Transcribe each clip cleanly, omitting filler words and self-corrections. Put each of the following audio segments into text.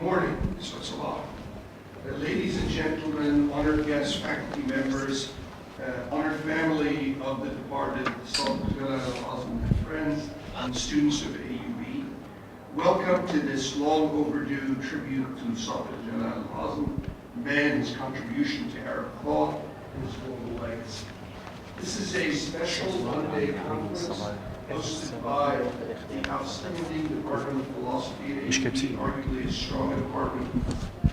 morning, so it's a lot. Ladies and gentlemen, honored guests, faculty members, honored family of the departed Sadiq, Jalal, Al-Azem, and friends, and students of AUB, welcome to this long overdue tribute to Sadiq, Jalal, Al-Azem, man, his contribution to Arab thought, and his global legacy. This is a special one-day conference hosted by the outstanding Department of Philosophy at AUB, arguably as strong a department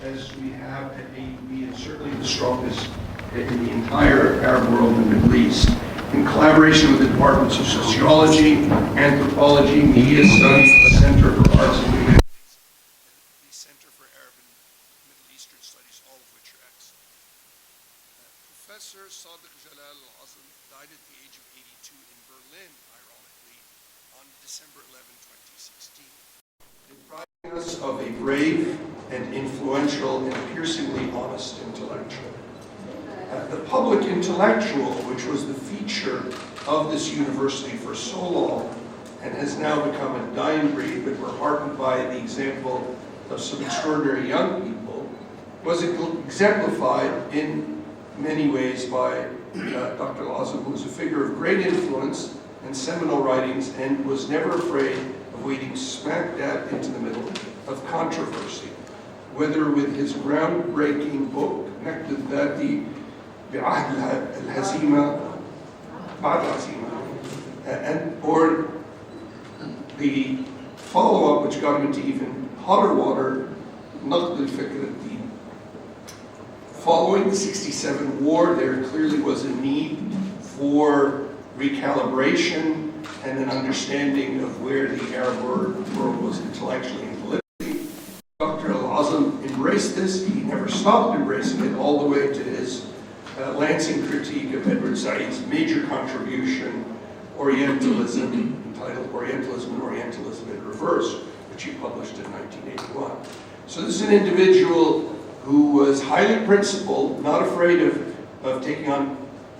as we have at AUB, and certainly the strongest in the entire Arab world and Middle East, in collaboration with the Departments of Sociology, Anthropology, Media Studies, the Center for Arts and Humanities, and the Center for Arab and Middle Eastern Studies, all of which are excellent. Professor Sadiq Jalal Al-Azem died at the age of 82 in Berlin, ironically, on December 11, 2016. Depriving us of a brave and influential and piercingly honest intellectual. The public intellectual, which was the feature of this university for so long and has now become a dying breed, but we're heartened by the example of some extraordinary young people, was exemplified in many ways by Dr. Al-Azem, who was a figure of great influence and seminal writings and was never afraid of wading smack dab into the middle of controversy, whether with his groundbreaking book, Al-Azem, or the follow-up, which got him into even hotter water, Naqd al-Fikr al-Din. Following the '67 war, there clearly was a need for recalibration and an understanding of where the Arab world was intellectually and politically. Dr. Al-Azem embraced this. He never stopped embracing it, all the way to his Lansing critique of Edward Said's major contribution, Orientalism, entitled Orientalism and Orientalism in Reverse, which he published in 1981. So this is an individual who was highly principled, not afraid of taking on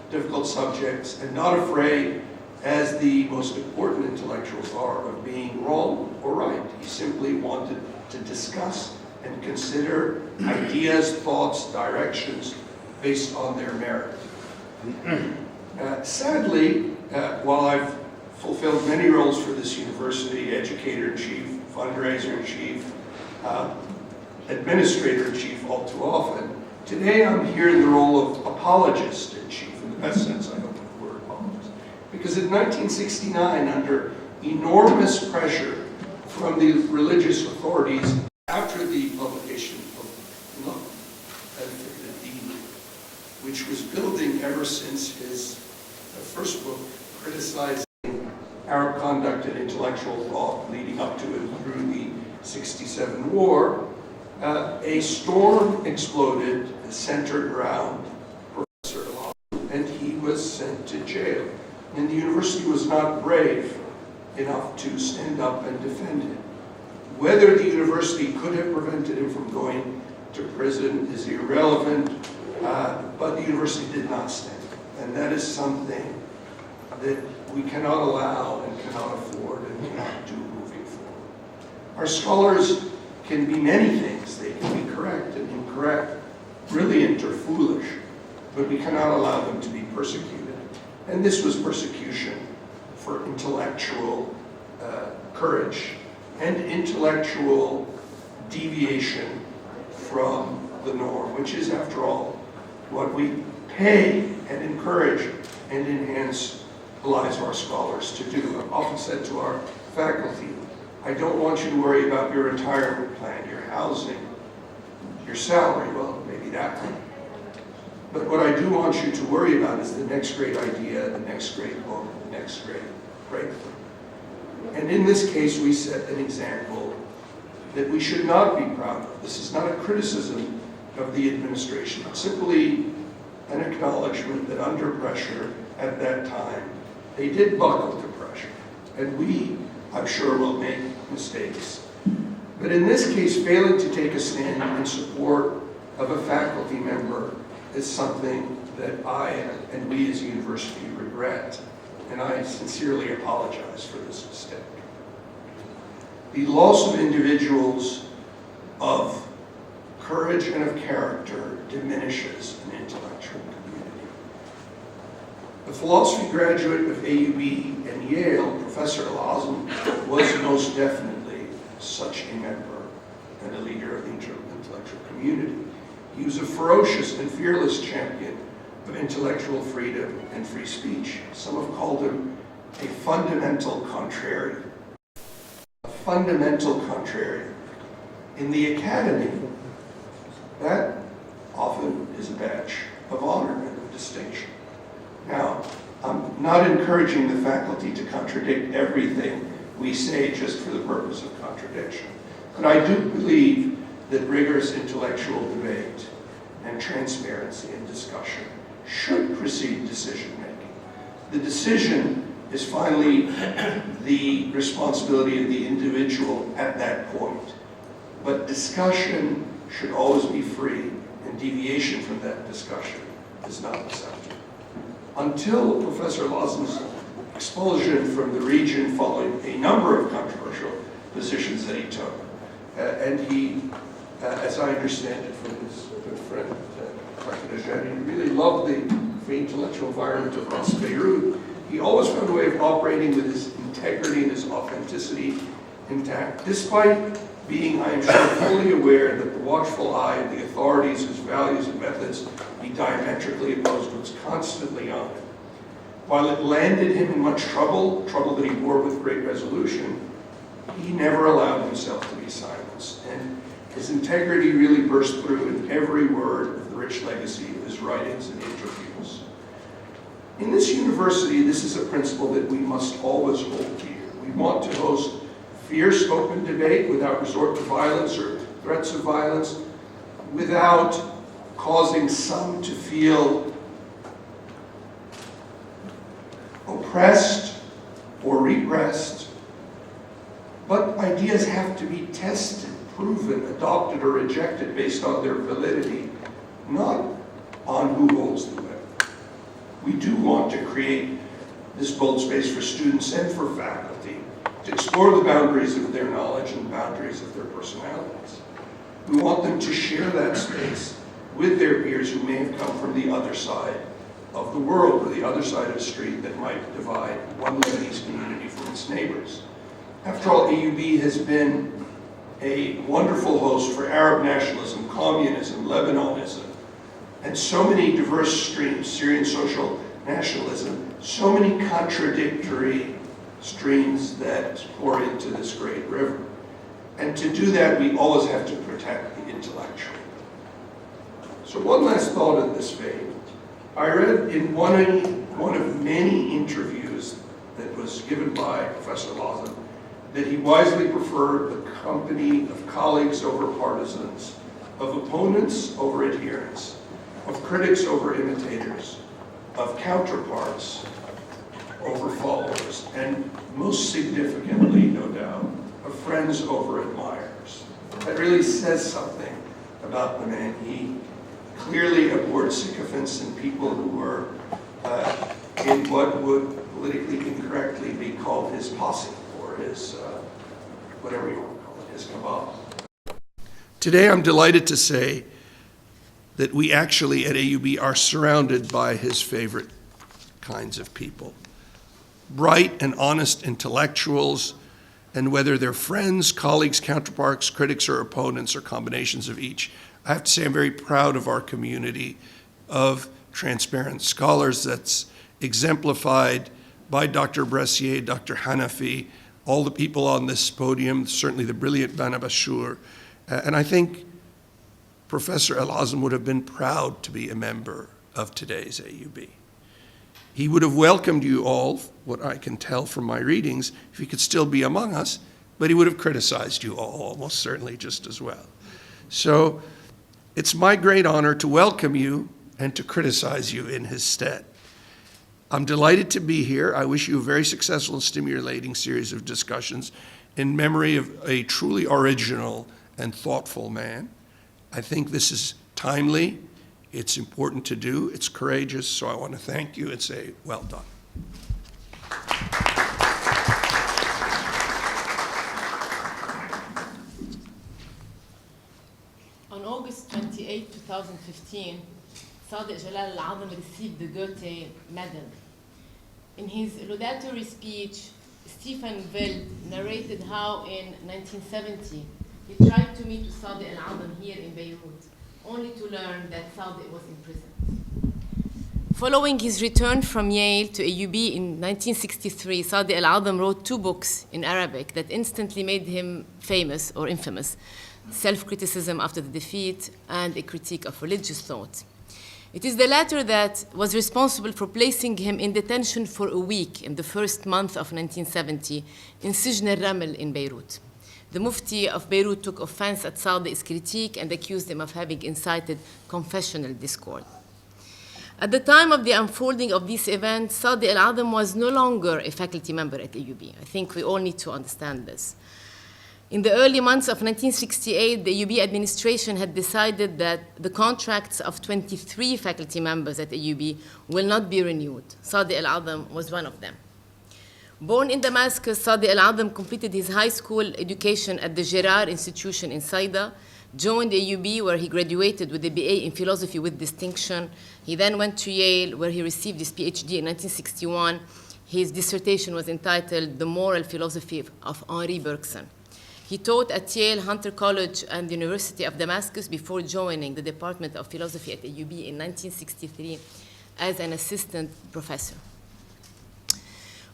difficult subjects, and not afraid, as the most important intellectuals are, of being wrong or right. He simply wanted to discuss and consider ideas, thoughts, directions based on their merit. Sadly, while I've fulfilled many roles for this university, educator-in-chief, fundraiser-in-chief, administrator-in-chief all too often, today I'm here in the role of apologist-in-chief, in the best sense, I hope, of the word apologist. Because in 1969, under enormous pressure from the religious authorities, after the publication of Naqd al-Fikr, which was building ever since his first book, criticizing Arab conduct and intellectual thought leading up to and through the '67 war, a storm exploded centered around Professor Al-Azem, and he was sent to jail. And the university was not brave enough to stand up and defend him. Whether the university could have prevented him from going to prison is irrelevant, but the university did not stand. And that is something that we cannot allow and cannot afford and cannot do moving forward. Our scholars can be many things. They can be correct and incorrect, brilliant or foolish, but we cannot allow them to be persecuted. And this was persecution for intellectual courage and intellectual deviation from the norm, which is, after all, what we pay and encourage and enhance the lives of our scholars to do. I've often said to our faculty, I don't want you to worry about your retirement plan, your housing, your salary, well, maybe that one. But what I do want you to worry about is the next great idea, the next great book, the next great breakthrough. And in this case, we set an example that we should not be proud of. This is not a criticism of the administration. It's simply an acknowledgement that under pressure at that time, they did buckle to pressure. And we, I'm sure, will make mistakes. But in this case, failing to take a stand in support of a faculty member is something that I and we as a university regret. And I sincerely apologize for this mistake. The loss of individuals of courage and of character diminishes an intellectual community. A philosophy graduate of AUB and Yale, Professor Al-Azem was most definitely such a member and a leader of the intellectual community. He was a ferocious and fearless champion of intellectual freedom and free speech. Some have called him a fundamental contrarian. A fundamental contrarian. In the academy, that often is a badge of honor and of distinction. Now, I'm not encouraging the faculty to contradict everything we say just for the purpose of contradiction, but I do believe that rigorous intellectual debate and transparency in discussion should precede decision-making. The decision is finally the responsibility of the individual at that point, but discussion should always be free, and deviation from that discussion is not acceptable. Until Professor Al-Azem's expulsion from the region following a number of controversial positions that he took, and he, as I understand it from his good friend, Dr. Jalal, he really loved the free intellectual environment of West Beirut. He always found a way of operating with his integrity and his authenticity intact, despite being, I am sure, fully aware that the watchful eye of the authorities whose values and methods he diametrically opposed was constantly on him. While it landed him in much trouble that he bore with great resolution, he never allowed himself to be silenced, and his integrity really burst through in every word of the rich legacy of his writings and interviews. In this university, this is a principle that we must always hold dear. We want to host fierce open debate without resort to violence or threats of violence, without causing some to feel oppressed or repressed. But ideas have to be tested, proven, adopted, or rejected based on their validity, not on who holds them better. We do want to create this bold space for students and for faculty to explore the boundaries of their knowledge and boundaries of their personalities. We want them to share that space with their peers who may have come from the other side of the world or the other side of the street that might divide one Lebanese community from its neighbors. After all, AUB has been a wonderful host for Arab nationalism, communism, Lebanism, and so many diverse streams, Syrian social nationalism, so many contradictory streams that pour into this great river. And to do that, we always have to protect the intellectual. So one last thought in this vein. I read in one of many interviews that was given by Professor Al-Azem that he wisely preferred the company of colleagues over partisans, of opponents over adherents, of critics over imitators, of counterparts over followers, and most significantly, no doubt, of friends over admirers. That really says something about the man. He clearly abhorred sycophants and people who were in what would politically incorrectly be called his posse, or his, whatever you want to call it, his cabal. Today I'm delighted to say that we actually at AUB are surrounded by his favorite kinds of people. Bright and honest intellectuals, and whether they're friends, colleagues, counterparts, critics, or opponents, or combinations of each. I have to say I'm very proud of our community of transparent scholars that's exemplified by Dr. Bressier, Dr. Hanafi, all the people on this podium, certainly the brilliant Bana Bashur, and I think Professor Al-Azem would have been proud to be a member of today's AUB. He would have welcomed you all, what I can tell from my readings, if he could still be among us, but he would have criticized you all almost certainly just as well. So it's my great honor to welcome you and to criticize you in his stead. I'm delighted to be here. I wish you a very successful and stimulating series of discussions in memory of a truly original and thoughtful man. I think this is timely, it's important to do, it's courageous, so I want to thank you and say, well done. On August 28, 2015, Sadiq Jalal Al-Azem received the Goethe Medal. In his laudatory speech, Stephen Wild narrated how in 1970 he tried to meet Sadiq Al-Azem here in Beirut, only to learn that Sadiq was in prison. Following his return from Yale to AUB in 1963, Sadiq Al-Azem wrote 2 books in Arabic that instantly made him famous or infamous: Self-Criticism After the Defeat and A Critique of Religious Thought. It is the latter that was responsible for placing him in detention for a week in the first month of 1970 in Sijn al-Raml in Beirut. The Mufti of Beirut took offense at Sadiq's critique and accused him of having incited confessional discord. At the time of the unfolding of these events, Sadiq Al-Azem was no longer a faculty member at AUB. I think we all need to understand this. In the early months of 1968, the AUB administration had decided that the contracts of 23 faculty members at AUB will not be renewed. Sadiq Al-Azem was one of them. Born in Damascus, Sadiq Al-Azem completed his high school education at the Girard Institution in Saida, joined AUB where he graduated with a BA in philosophy with distinction. He then went to Yale where he received his PhD in 1961. His dissertation was entitled The Moral Philosophy of Henri Bergson. He taught at Yale, Hunter College, and the University of Damascus before joining the Department of Philosophy at AUB in 1963 as an assistant professor.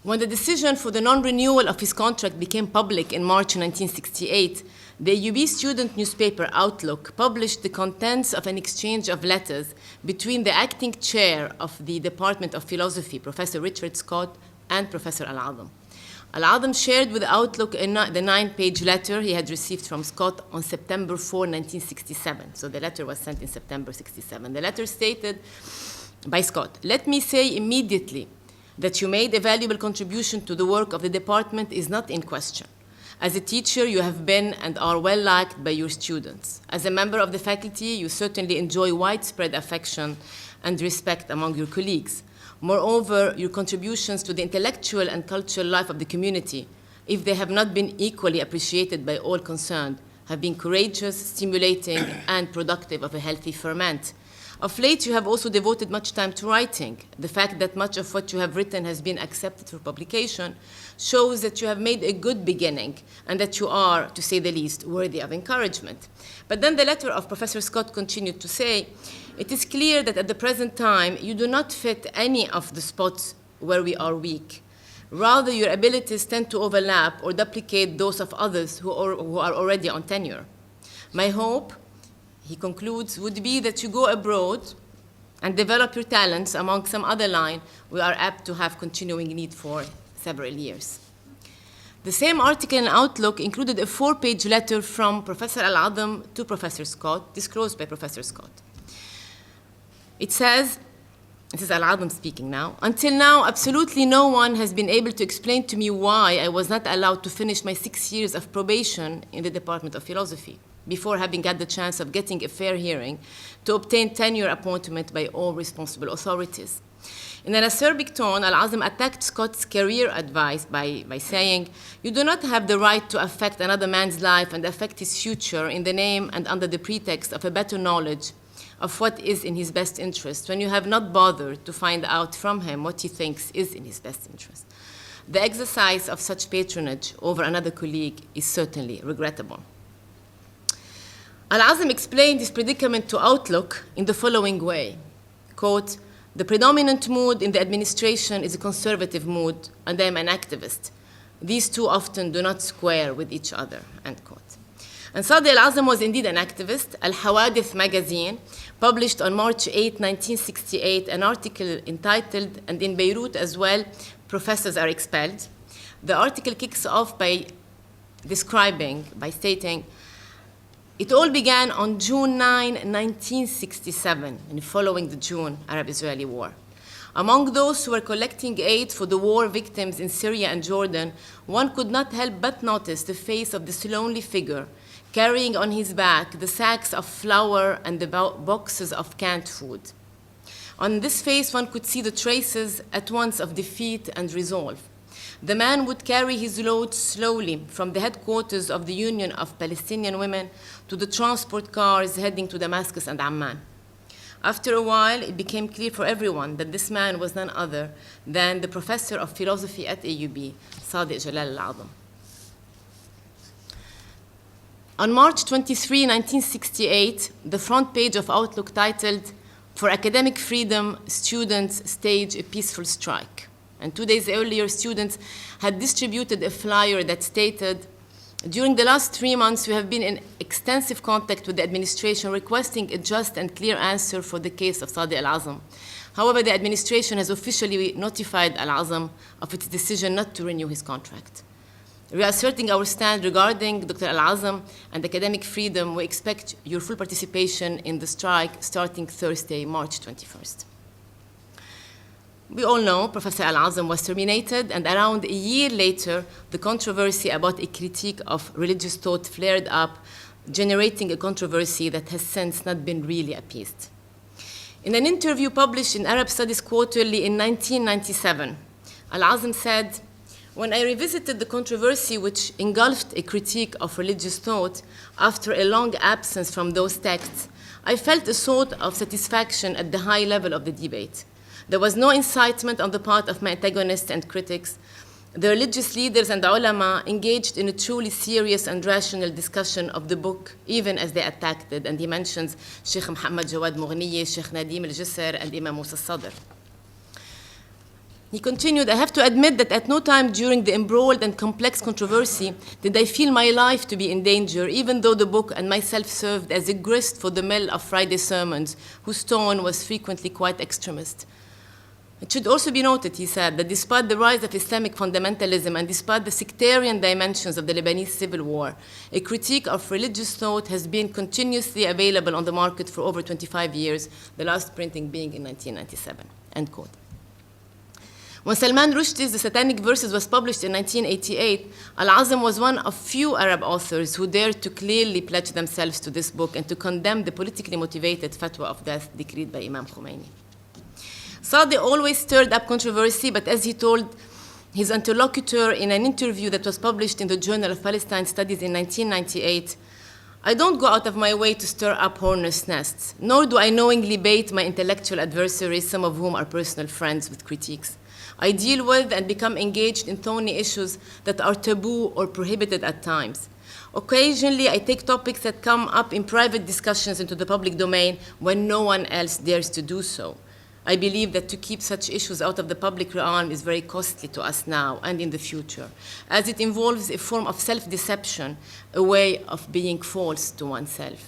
When the decision for the non-renewal of his contract became public in March 1968, the AUB student newspaper Outlook published the contents of an exchange of letters between the acting chair of the Department of Philosophy, Professor Richard Scott, and Professor Al-Azem. Al-Azem shared with Outlook the 9-page letter he had received from Scott on September 4, 1967. So the letter was sent in September 67. The letter stated by Scott, "Let me say immediately that you made a valuable contribution to the work of the department is not in question. As a teacher, you have been and are well liked by your students. As a member of the faculty, you certainly enjoy widespread affection and respect among your colleagues. Moreover, your contributions to the intellectual and cultural life of the community, if they have not been equally appreciated by all concerned, have been courageous, stimulating, and productive of a healthy ferment. Of late, you have also devoted much time to writing. The fact that much of what you have written has been accepted for publication shows that you have made a good beginning and that you are, to say the least, worthy of encouragement." But then the letter of Professor Scott continued to say, "It is clear that at the present time, you do not fit any of the spots where we are weak. Rather, your abilities tend to overlap or duplicate those of others who are already on tenure. My hope," he concludes, "would be that you go abroad and develop your talents among some other line we are apt to have continuing need for several years." The same article in Outlook included a 4-page letter from Professor Al-Azem to Professor Scott, disclosed by Professor Scott. It says, this is Al-Azem speaking now, "Until now, absolutely no one has been able to explain to me why I was not allowed to finish my 6 years of probation in the Department of Philosophy before having had the chance of getting a fair hearing to obtain tenure appointment by all responsible authorities." In an acerbic tone, Al-Azem attacked Scott's career advice by saying, "You do not have the right to affect another man's life and affect his future in the name and under the pretext of a better knowledge of what is in his best interest when you have not bothered to find out from him what he thinks is in his best interest. The exercise of such patronage over another colleague is certainly regrettable." Al-Azem explained his predicament to Outlook in the following way, quote, "The predominant mood in the administration is a conservative mood, and I am an activist. These two often do not square with each other," end quote. And Sadiq Al-Azem was indeed an activist. Al-Hawadith magazine published on March 8, 1968, an article entitled, "And in Beirut as well, professors are expelled." The article kicks off by stating, "It all began on June 9, 1967, and following the June Arab-Israeli war. Among those who were collecting aid for the war victims in Syria and Jordan, one could not help but notice the face of this lonely figure carrying on his back the sacks of flour and the boxes of canned food. On this face, one could see the traces at once of defeat and resolve. The man would carry his load slowly from the headquarters of the Union of Palestinian Women to the transport cars heading to Damascus and Amman. After a while, it became clear for everyone that this man was none other than the professor of philosophy at AUB, Sadiq Jalal Al-Azem. On March 23, 1968, the front page of Outlook titled, "For Academic Freedom, Students Stage a Peaceful Strike." And 2 days earlier, students had distributed a flyer that stated, "During the last 3 months, we have been in extensive contact with the administration requesting a just and clear answer for the case of Sadiq Al-Azem. However, the administration has officially notified Al-Azem of its decision not to renew his contract. Reasserting our stand regarding Dr. Al-Azem and academic freedom, we expect your full participation in the strike starting Thursday, March 21st. We all know Professor Al-Azem was terminated, and around a year later, the controversy about a critique of religious thought flared up, generating a controversy that has since not been really appeased. In an interview published in Arab Studies Quarterly in 1997, Al-Azem said, "When I revisited the controversy which engulfed a critique of religious thought after a long absence from those texts, I felt a sort of satisfaction at the high level of the debate. There was no incitement on the part of my antagonists and critics. The religious leaders and ulama engaged in a truly serious and rational discussion of the book, even as they attacked it." And he mentions Sheikh Muhammad Jawad Mughniyi, Sheikh Nadim al-Jisr, and Imam Musa al-Sadr. He continued, "I have to admit that at no time during the embroiled and complex controversy did I feel my life to be in danger, even though the book and myself served as a grist for the mill of Friday sermons, whose tone was frequently quite extremist. It should also be noted," he said, "that despite the rise of Islamic fundamentalism and despite the sectarian dimensions of the Lebanese civil war, a critique of religious thought has been continuously available on the market for over 25 years, the last printing being in 1997, end quote. When Salman Rushdie's The Satanic Verses was published in 1988, Al-Azem was one of few Arab authors who dared to clearly pledge themselves to this book and to condemn the politically motivated fatwa of death decreed by Imam Khomeini. Sadiq always stirred up controversy, but as he told his interlocutor in an interview that was published in the Journal of Palestine Studies in 1998, "I don't go out of my way to stir up hornets' nests, nor do I knowingly bait my intellectual adversaries, some of whom are personal friends, with critiques. I deal with and become engaged in thorny issues that are taboo or prohibited at times. Occasionally, I take topics that come up in private discussions into the public domain when no one else dares to do so. I believe that to keep such issues out of the public realm is very costly to us now and in the future, as it involves a form of self-deception, a way of being false to oneself.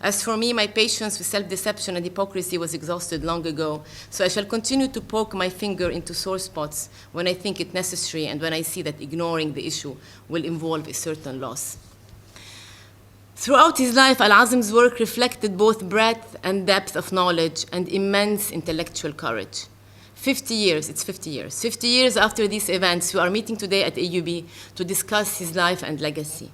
As for me, my patience with self-deception and hypocrisy was exhausted long ago, so I shall continue to poke my finger into sore spots when I think it necessary and when I see that ignoring the issue will involve a certain loss." Throughout his life, Al-Azem's work reflected both breadth and depth of knowledge and immense intellectual courage. 50 years, it's 50 years. 50 years after these events, we are meeting today at AUB to discuss his life and legacy.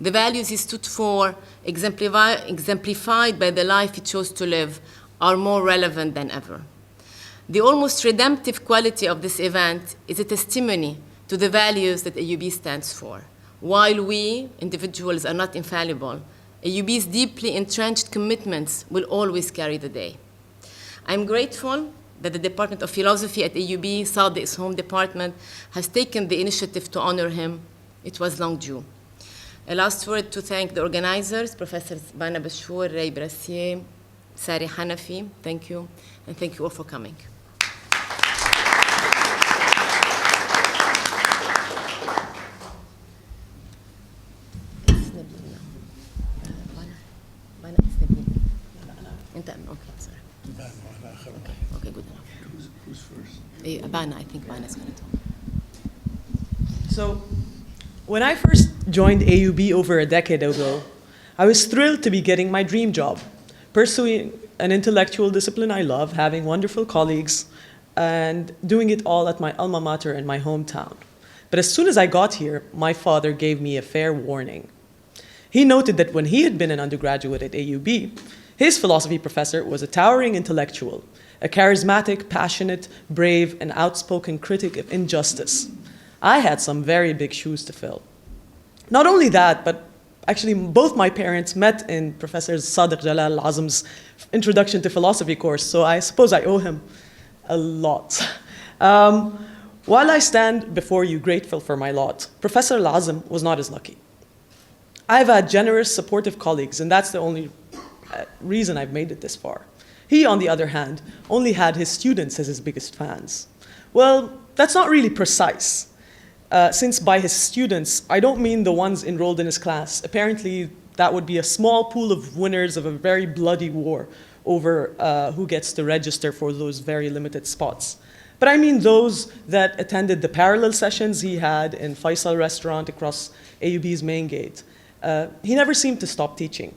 The values he stood for, exemplified by the life he chose to live, are more relevant than ever. The almost redemptive quality of this event is a testimony to the values that AUB stands for. While we, individuals, are not infallible, AUB's deeply entrenched commitments will always carry the day. I'm grateful that the Department of Philosophy at AUB, Sadiq's home department, has taken the initiative to honor him. It was long due. A last word to thank the organizers, Professors Bana Bashour, Ray Brassier, Sari Hanafi, thank you, and thank you all for coming. Okay, good enough. Who's first? Bana, I think Bana is going to talk. So, when I first joined AUB over a decade ago, I was thrilled to be getting my dream job, pursuing an intellectual discipline I love, having wonderful colleagues, and doing it all at my alma mater in my hometown. But as soon as I got here, my father gave me a fair warning. He noted that when he had been an undergraduate at AUB, his philosophy professor was a towering intellectual, a charismatic, passionate, brave, and outspoken critic of injustice. I had some very big shoes to fill. Not only that, but actually both my parents met in Professor Sadiq Jalal Al-Azem's Introduction to Philosophy course, so I suppose I owe him a lot. While I stand before you grateful for my lot, Professor Al-Azem was not as lucky. I've had generous, supportive colleagues, and that's the only reason I've made it this far. He, on the other hand, only had his students as his biggest fans. Well, that's not really precise, since by his students, I don't mean the ones enrolled in his class. Apparently, that would be a small pool of winners of a very bloody war over who gets to register for those very limited spots. But I mean those that attended the parallel sessions he had in Faisal Restaurant across AUB's main gate. He never seemed to stop teaching,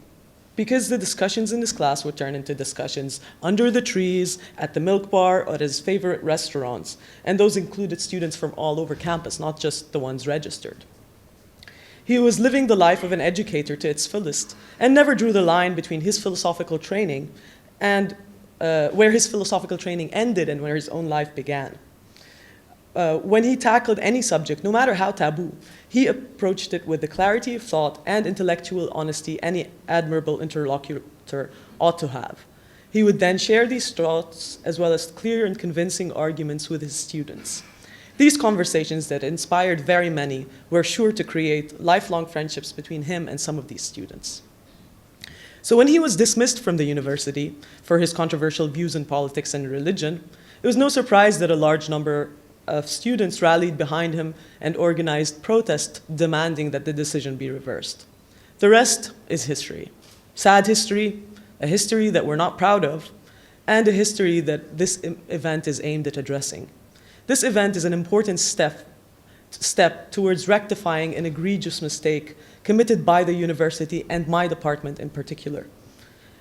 because the discussions in his class would turn into discussions under the trees, at the milk bar, or at his favorite restaurants. And those included students from all over campus, not just the ones registered. He was living the life of an educator to its fullest, and never drew the line between his philosophical training and where his philosophical training ended and where his own life began. When he tackled any subject, no matter how taboo, he approached it with the clarity of thought and intellectual honesty any admirable interlocutor ought to have. He would then share these thoughts as well as clear and convincing arguments with his students. These conversations that inspired very many were sure to create lifelong friendships between him and some of these students. So when he was dismissed from the university for his controversial views in politics and religion, it was no surprise that a large number of students rallied behind him and organized protests demanding that the decision be reversed. The rest is history. Sad history, a history that we're not proud of, and a history that this event is aimed at addressing. This event is an important step towards rectifying an egregious mistake committed by the university and my department in particular.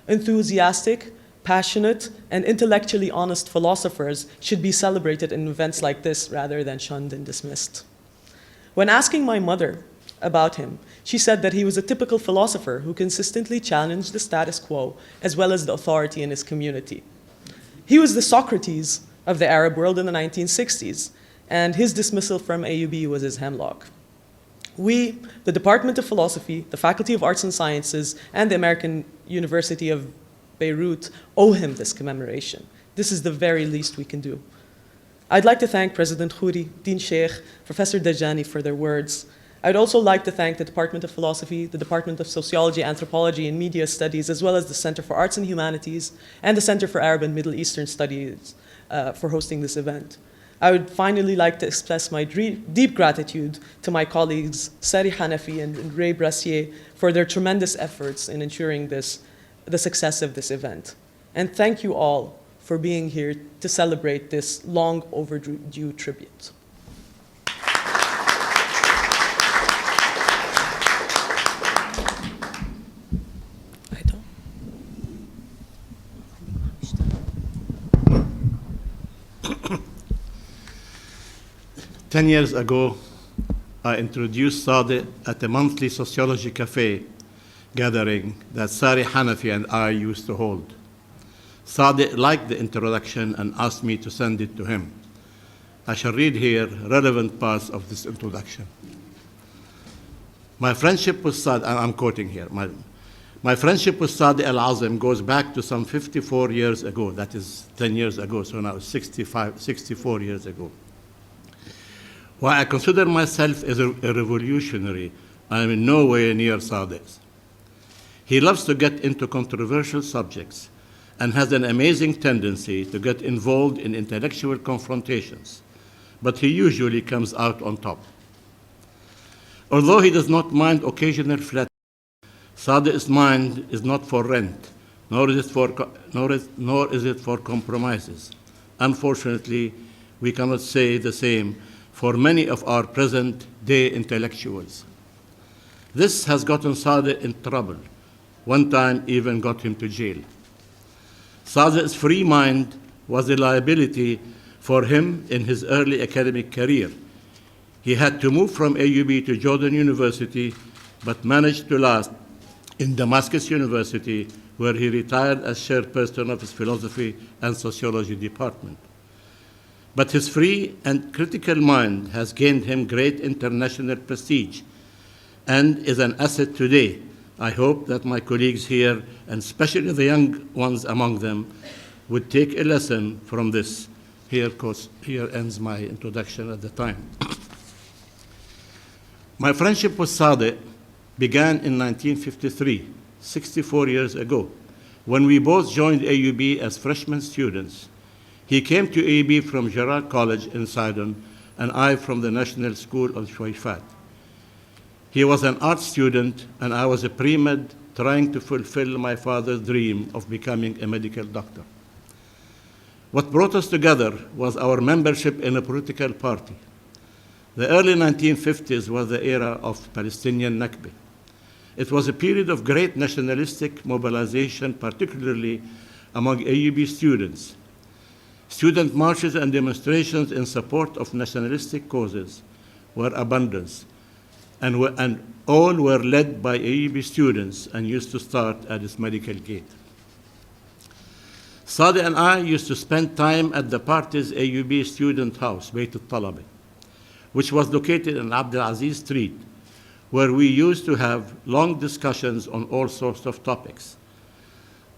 Enthusiastic, passionate, and intellectually honest philosophers should be celebrated in events like this rather than shunned and dismissed. When asking my mother about him, she said that he was a typical philosopher who consistently challenged the status quo as well as the authority in his community. He was the Socrates of the Arab world in the 1960s, and his dismissal from AUB was his hemlock. We, the Department of Philosophy, the Faculty of Arts and Sciences, and the American University of Beirut owe him this commemoration. This is the very least we can do. I'd like to thank President Khouri, Dean Sheikh, Professor Dajani for their words. I'd also like to thank the Department of Philosophy, the Department of Sociology, Anthropology, and Media Studies, as well as the Center for Arts and Humanities, and the Center for Arab and Middle Eastern Studies for hosting this event. I would finally like to express my deep gratitude to my colleagues, Sari Hanafi and Ray Brassier, for their tremendous efforts in ensuring the success of this event. And thank you all for being here to celebrate this long overdue tribute. I don't. 10 years ago, I introduced Sadiq at a monthly sociology cafe gathering that Sari Hanafi and I used to hold. Sadiq liked the introduction and asked me to send it to him. I shall read here relevant parts of this introduction. My friendship with Sadiq, I'm quoting here, my friendship with Sadiq Al-Azem goes back to some 54 years ago. That is 10 years ago, so now 64 years ago. While I consider myself as a revolutionary, I am in no way near Sadiq. He loves to get into controversial subjects and has an amazing tendency to get involved in intellectual confrontations, but he usually comes out on top. Although he does not mind occasional flattery, Sadiq's mind is not for rent, nor is it for compromises. Unfortunately, we cannot say the same for many of our present-day intellectuals. This has gotten Sadiq in trouble, one time even got him to jail. Sadiq's free mind was a liability for him in his early academic career. He had to move from AUB to Jordan University, but managed to last in Damascus University, where he retired as chairperson of his philosophy and sociology department. But his free and critical mind has gained him great international prestige and is an asset today. I hope that my colleagues here, and especially the young ones among them, would take a lesson from this. Here ends my introduction at the time. My friendship with Sadiq began in 1953, 64 years ago, when we both joined AUB as freshman students. He came to AUB from Jalal College in Sidon, and I from the National School of Shuaifat. He was an art student, and I was a pre-med trying to fulfill my father's dream of becoming a medical doctor. What brought us together was our membership in a political party. The early 1950s was the era of Palestinian Nakba. It was a period of great nationalistic mobilization, particularly among AUB students. Student marches and demonstrations in support of nationalistic causes were abundant, and all were led by AUB students and used to start at its medical gate. Sadiq and I used to spend time at the party's AUB student house, Beit al-Talabi, which was located in Al-Azem Street, where we used to have long discussions on all sorts of topics.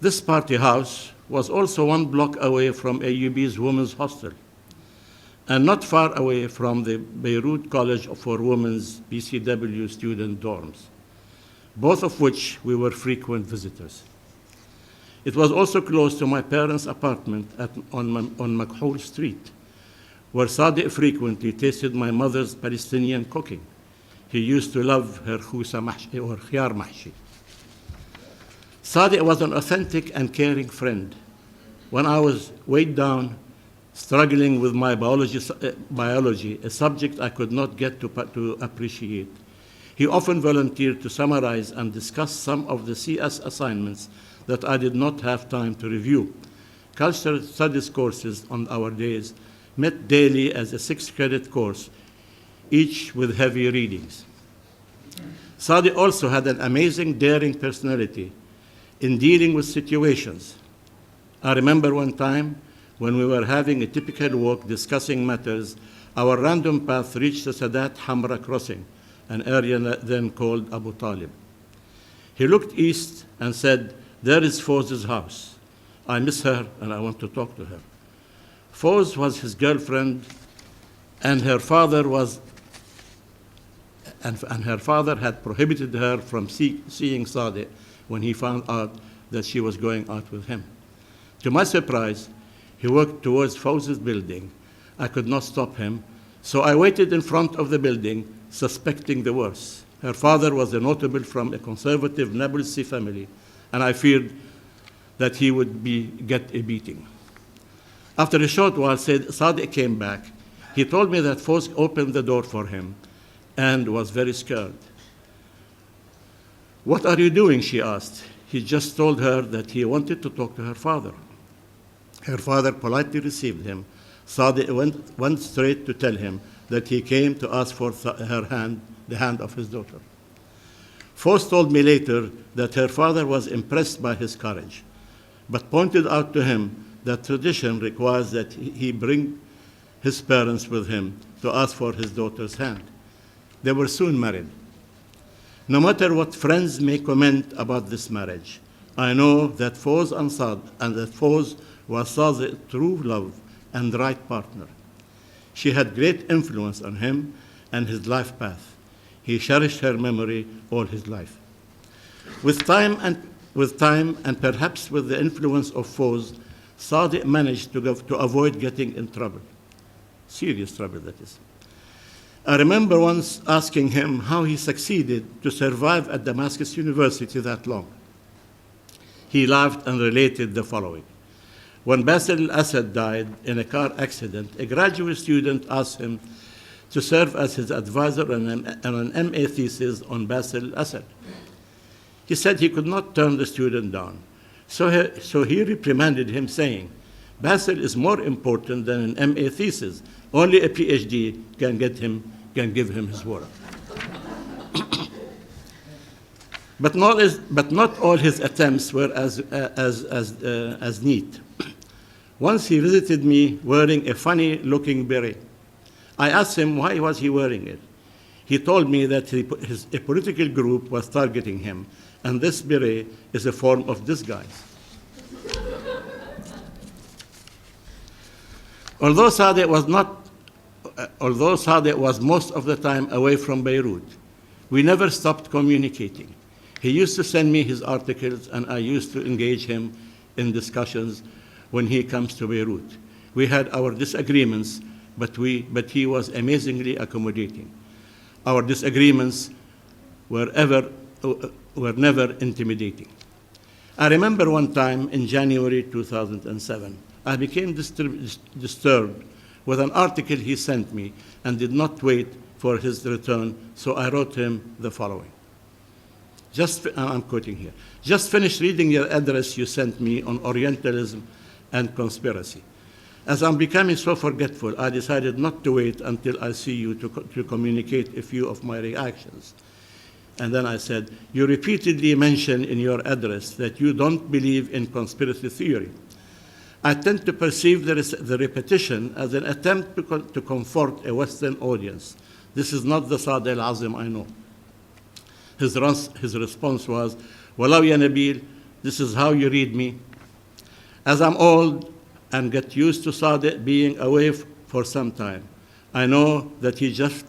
This party house was also 1 block away from AUB's women's hostel, and not far away from the Beirut College for Women's BCW student dorms, both of which we were frequent visitors. It was also close to my parents' apartment on Makhul Street, where Sadiq frequently tasted my mother's Palestinian cooking. He used to love her khusa mahshi or khiyar mahshi. Sadiq was an authentic and caring friend. When I was weighed down, struggling with my biology, a subject I could not get to appreciate, he often volunteered to summarize and discuss some of the CS assignments that I did not have time to review. Cultural studies courses on our days met daily as a 6-credit course, each with heavy readings. Sadiq also had an amazing, daring personality in dealing with situations. I remember one time when we were having a typical walk discussing matters, our random path reached the Sadat Hamra crossing, an area then called Abu Talib. He looked east and said, "There is Fawz's house. I miss her and I want to talk to her." Fawz was his girlfriend, and her father had prohibited her from seeing Sadiq when he found out that she was going out with him. To my surprise, he walked towards Fawz's building. I could not stop him, so I waited in front of the building, suspecting the worst. Her father was a notable from a conservative Nablus family, and I feared that he would get a beating. After a short while, Sadiq came back. He told me that Fawz opened the door for him and was very scared. "What are you doing?" she asked. He just told her that he wanted to talk to her father. Her father politely received him. Sadiq went straight to tell him that he came to ask for the hand of his daughter. Fawz told me later that her father was impressed by his courage, but pointed out to him that tradition requires that he bring his parents with him to ask for his daughter's hand. They were soon married. No matter what friends may comment about this marriage, I know that Fawz was Sadiq's true love and right partner. She had great influence on him and his life path. He cherished her memory all his life. With time and perhaps with the influence of Fawz, Sadiq managed to avoid getting in trouble. Serious trouble, that is. I remember once asking him how he succeeded to survive at Damascus University that long. He laughed and related the following. When Basil al-Assad died in a car accident, a graduate student asked him to serve as his advisor on an MA thesis on Basil al-Assad. He said he could not turn the student down. So he reprimanded him, saying, "Basil is more important than an MA thesis. Only a PhD can give him his work." But not all his attempts were as neat. Once he visited me wearing a funny-looking beret. I asked him why was he wearing it. He told me that a political group was targeting him, and this beret is a form of disguise. Although Sadiq was most of the time away from Beirut, we never stopped communicating. He used to send me his articles, and I used to engage him in discussions when he comes to Beirut. We had our disagreements, but he was amazingly accommodating. Our disagreements were never intimidating. I remember one time in January 2007, I became disturbed with an article he sent me and did not wait for his return, so I wrote him the following. I'm quoting here. Just finished reading your address you sent me on Orientalism and conspiracy. As I'm becoming so forgetful, I decided not to wait until I see you to communicate a few of my reactions. And then I said, you repeatedly mention in your address that you don't believe in conspiracy theory. I tend to perceive the repetition as an attempt to comfort a Western audience. This is not the Sadiq Al-Azem I know. His response was, Wallaw ya Nabil, this is how you read me. As I'm old and get used to Sadiq being away for some time, I know that he just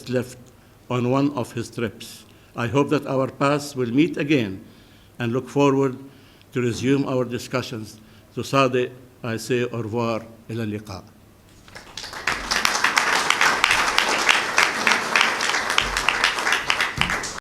left on one of his trips. I hope that our paths will meet again and look forward to resume our discussions. To Sadiq, I say au revoir, ila liqa.